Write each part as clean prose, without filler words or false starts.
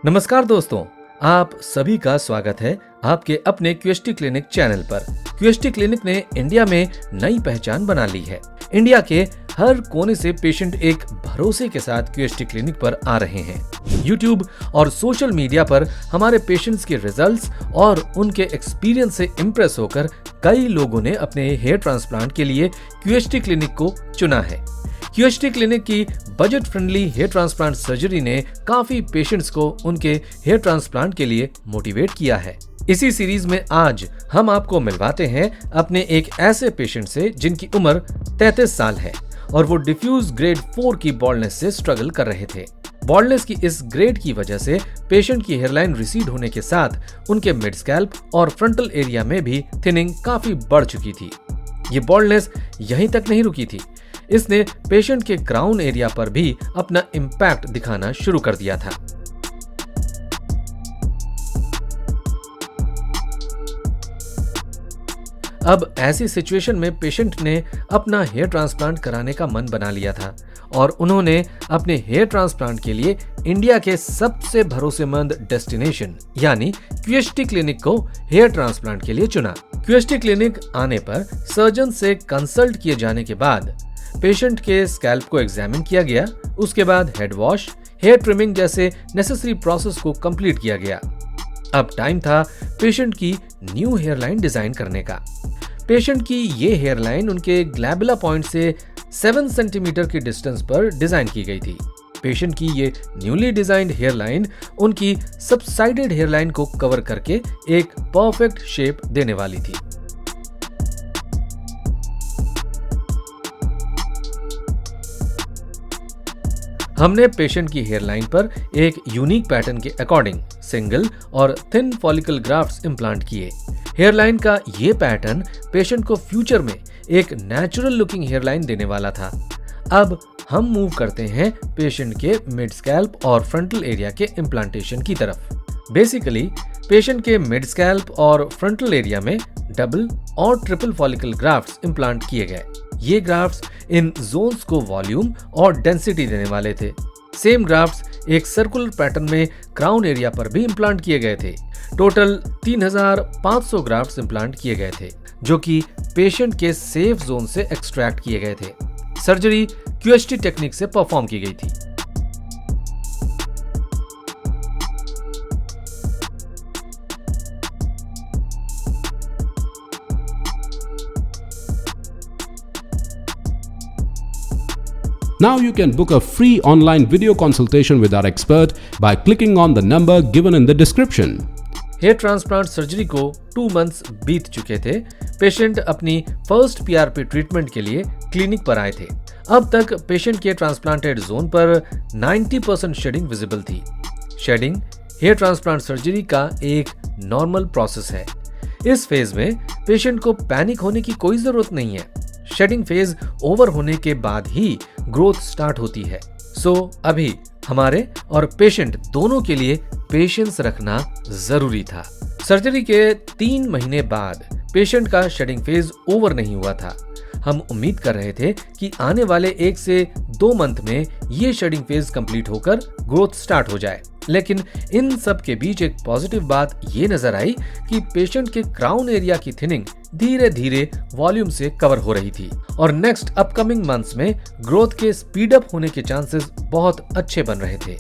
नमस्कार दोस्तों, आप सभी का स्वागत है आपके अपने क्यूएसटी क्लिनिक चैनल पर। क्यूएसटी क्लिनिक ने इंडिया में नई पहचान बना ली है। इंडिया के हर कोने से पेशेंट एक भरोसे के साथ क्यूएसटी क्लिनिक पर आ रहे हैं। यूट्यूब और सोशल मीडिया पर हमारे पेशेंट्स के रिजल्ट्स और उनके एक्सपीरियंस से इम्प्रेस होकर कई लोगों ने अपने हेयर ट्रांसप्लांट के लिए क्यूएसटी क्लिनिक को चुना है। क्यूएसटी क्लिनिक की budget friendly hair transplant surgery ने काफी पेशेंट्स को उनके हेयर ट्रांसप्लांट के लिए मोटिवेट किया है। इसी सीरीज में आज हम आपको मिलवाते हैं अपने एक ऐसे पेशेंट से जिनकी उम्र 33 साल है और वो डिफ्यूज ग्रेड 4 की बॉल्डनेस से स्ट्रगल कर रहे थे। बॉल्डनेस की इस ग्रेड की वजह से पेशेंट की हेयरलाइन रिसीड होने के साथ उनके मिड स्कैल्प और फ्रंटल एरिया में भी थिनिंग काफी बढ़ चुकी थी। ये बॉल्डनेस यहीं तक नहीं रुकी थी, इसने पेशेंट के क्राउन एरिया पर भी अपना इम्पैक्ट दिखाना शुरू कर दिया था। अब ऐसी सिचुएशन में पेशेंट ने अपना हेयर ट्रांसप्लांट कराने का मन बना लिया था और उन्होंने अपने हेयर ट्रांसप्लांट के लिए इंडिया के सबसे भरोसेमंद डेस्टिनेशन यानी क्यूएसटी क्लिनिक को हेयर ट्रांसप्लांट के लिए चुना। क्यूएसटी क्लिनिक आने पर सर्जन से कंसल्ट किए जाने के बाद पेशेंट के स्कैल्प को एग्जामिन किया गया। उसके बाद हेड वॉश, हेयर ट्रिमिंग जैसे नेसेसरी प्रोसेस को कंप्लीट किया गया। अब टाइम था पेशेंट की न्यू हेयरलाइन डिजाइन करने का। पेशेंट की ये हेयरलाइन उनके ग्लैबुला पॉइंट से 7 सेंटीमीटर की डिस्टेंस पर डिजाइन की गई थी। पेशेंट की ये न्यूली डिजाइंड हेयरलाइन उनकी सबसाइडेड हेयरलाइन को कवर करके एक परफेक्ट शेप देने वाली थी। हमने पेशेंट की हेयरलाइन पर एक यूनिक पैटर्न के अकॉर्डिंग सिंगल और थिन फॉलिकल ग्राफ्ट्स इम्प्लांट किए। हेयरलाइन का ये पैटर्न पेशेंट को फ्यूचर में एक नेचुरल लुकिंग हेयरलाइन देने वाला था। अब हम मूव करते हैं पेशेंट के मिड स्कैल्प और फ्रंटल एरिया के इम्प्लांटेशन की तरफ। बेसिकली पेशेंट के मिड स्कैल्प और फ्रंटल एरिया में डबल और ट्रिपल फॉलिकल ग्राफ्ट्स इम्प्लांट किए गए। ये ग्राफ्ट्स इन जोन्स को वॉल्यूम और डेंसिटी देने वाले थे। सेम ग्राफ्ट्स एक सर्कुलर पैटर्न में क्राउन एरिया पर भी इम्प्लांट किए गए थे। टोटल 3500 ग्राफ्ट्स इम्प्लांट किए गए थे जो कि पेशेंट के सेफ जोन से एक्सट्रैक्ट किए गए थे। सर्जरी क्यूएसटी टेक्निक से परफॉर्म की गई थी। Now you can book a free online video consultation with our expert by clicking on the number given in the description. Hair transplant surgery को 2 मंथ्स बीत चुके थे। पेशेंट अपनी फर्स्ट पीआरपी ट्रीटमेंट के लिए क्लिनिक पर आए थे। अब तक पेशेंट के ट्रांसप्लांटेड जोन पर 90% शेडिंग विजिबल थी। शेडिंग हेयर ट्रांसप्लांट सर्जरी का एक नॉर्मल प्रोसेस है। इस फेज में पेशेंट को पैनिक होने की कोई जरूरत नहीं है। शेडिंग फेज ओवर होने के बाद ही ग्रोथ स्टार्ट होती है। सो अभी हमारे और पेशेंट दोनों के लिए पेशेंस रखना जरूरी था। सर्जरी के 3 महीने बाद पेशेंट का शेडिंग फेज ओवर नहीं हुआ था। हम उम्मीद कर रहे थे कि आने वाले 1 से 2 मंथ में ये शेडिंग फेज कंप्लीट होकर ग्रोथ स्टार्ट हो जाए। लेकिन इन सब के बीच एक पॉजिटिव बात ये नजर आई कि पेशेंट के क्राउन एरिया की थिनिंग धीरे धीरे वॉल्यूम से कवर हो रही थी और नेक्स्ट अपकमिंग मंथ्स में ग्रोथ के स्पीड अप होने के चांसेस बहुत अच्छे बन रहे थे।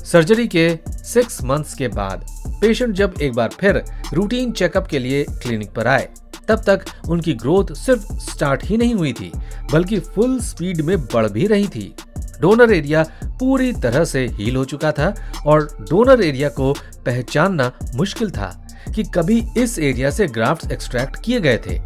सर्जरी के 6 मंथ्स के बाद पेशेंट जब एक बार फिर रूटीन चेकअप के लिए क्लिनिक पर आए, तब तक उनकी ग्रोथ सिर्फ स्टार्ट ही नहीं हुई थी बल्कि फुल स्पीड में बढ़ भी रही थी। डोनर एरिया पूरी तरह से हील हो चुका था और डोनर एरिया को पहचानना मुश्किल था कि कभी इस एरिया से ग्राफ्ट्स एक्सट्रैक्ट किए गए थे।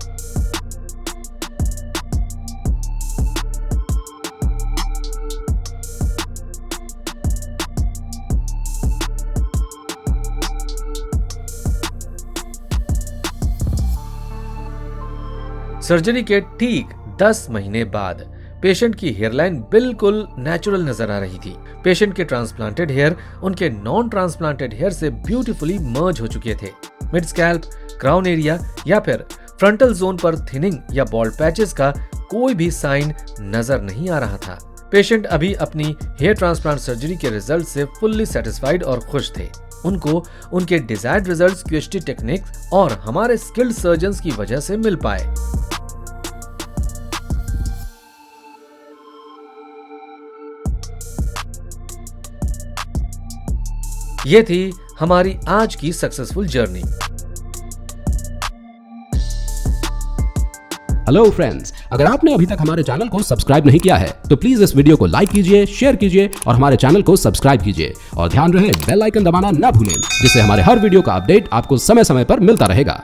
सर्जरी के ठीक 10 महीने बाद पेशेंट की हेयरलाइन बिल्कुल नेचुरल नजर आ रही थी। पेशेंट के ट्रांसप्लांटेड हेयर उनके नॉन ट्रांसप्लांटेड हेयर से ब्यूटीफुली मर्ज हो चुके थे। मिड स्कैल्प, क्राउन एरिया या फिर फ्रंटल जोन पर थिनिंग या बॉल्ड पैचेस का कोई भी साइन नजर नहीं आ रहा था। पेशेंट अभी अपनी हेयर ट्रांसप्लांट सर्जरी के रिजल्ट से फुल्ली सेटिस्फाइड और खुश थे। उनको उनके डिजायर्ड रिजल्ट्स क्यूएसटी टेक्निक्स और हमारे स्किल्ड सर्जन्स की वजह से मिल पाए। ये थी हमारी आज की सक्सेसफुल जर्नी। हेलो फ्रेंड्स, अगर आपने अभी तक हमारे चैनल को सब्सक्राइब नहीं किया है तो प्लीज इस वीडियो को लाइक कीजिए, शेयर कीजिए और हमारे चैनल को सब्सक्राइब कीजिए। और ध्यान रहे बेल आइकन दबाना ना भूलें, जिससे हमारे हर वीडियो का अपडेट आपको समय समय पर मिलता रहेगा।